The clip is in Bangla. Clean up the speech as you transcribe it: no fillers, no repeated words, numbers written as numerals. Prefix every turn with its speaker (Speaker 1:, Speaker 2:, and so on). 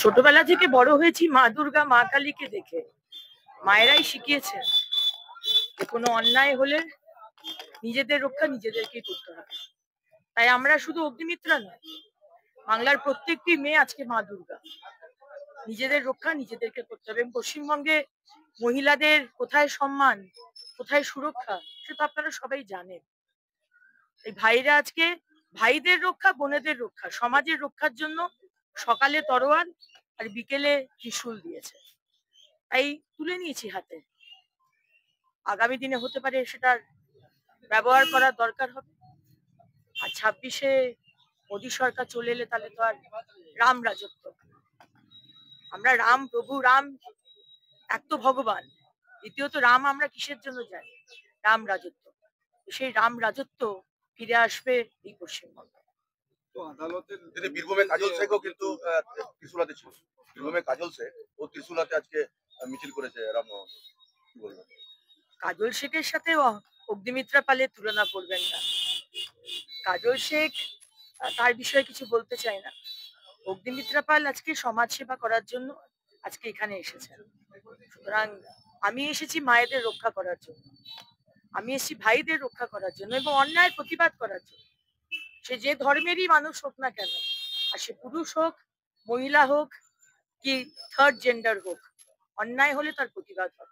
Speaker 1: ছোটবেলা থেকে বড় হয়েছি মা দুর্গা মা কালীকে দেখে। মায়েরাই শিখিয়েছে যে কোনো অন্যায় হলে নিজেদের রক্ষা নিজেদেরকেই করতে হবে। তাই আমরা শুধু অগ্নিমিত্রা নয়, বাংলার প্রত্যেকটি মেয়ে আজকে মা দুর্গা। নিজেদের রক্ষা নিজেদেরকে করতে হবে। পশ্চিমবঙ্গে মহিলাদের কোথায় সম্মান, কোথায় সুরক্ষা, সেটা আপনারা সবাই জানেন। এই ভাইরা আজকে ভাইদের রক্ষা, বোনেদের রক্ষা, সমাজের রক্ষার জন্য সকালে তরোয়াল আর বিকেলে ত্রিশূল দিয়েছে। তাই তুলে নিয়েছি হাতে। আগামী দিনে হতে পারে সেটার ব্যবহার করার দরকার হবে। আর 26-এ মোদী সরকার চলে এলে তাহলে তো আর রাম রাজত্ব। আমরা রাম, প্রভু রাম এক তো ভগবান, দ্বিতীয়ত রাম আমরা কিসের জন্য যাই? রাম রাজত্ব। সেই রাম রাজত্ব ফিরে আসবে এই পশ্চিমবঙ্গে।
Speaker 2: তো আদালতের বীরভূমে কাজল শেখও কিন্তু ত্রিশুলাতে ছিল। বীরভূমে কাজল শেখ ও ত্রিশুলাতে আজকে মিছিল করেছে রামনবমী। কি বলবেন?
Speaker 1: কাজল শেখের সাথে অগ্নিমিত্রা পালের তুলনা করবেন না। কাজল শেখ তার বিষয়ে কিছু বলতে চাই না। অগ্নিমিত্রা পাল আজকে সমাজ সেবা করার জন্য আজকে এখানে এসেছেন। সুতরাং আমি এসেছি মায়েদের রক্ষা করার জন্য, আমি এসেছি ভাইদের রক্ষা করার জন্য এবং অন্যায়ের প্রতিবাদ করার জন্য। সে যে ধর্মেরই মানুষ হোক না কেন, আর সে পুরুষ হোক, মহিলা হোক কি থার্ড জেন্ডার হোক, অন্যায় হলে তার প্রতিবাদ হবে।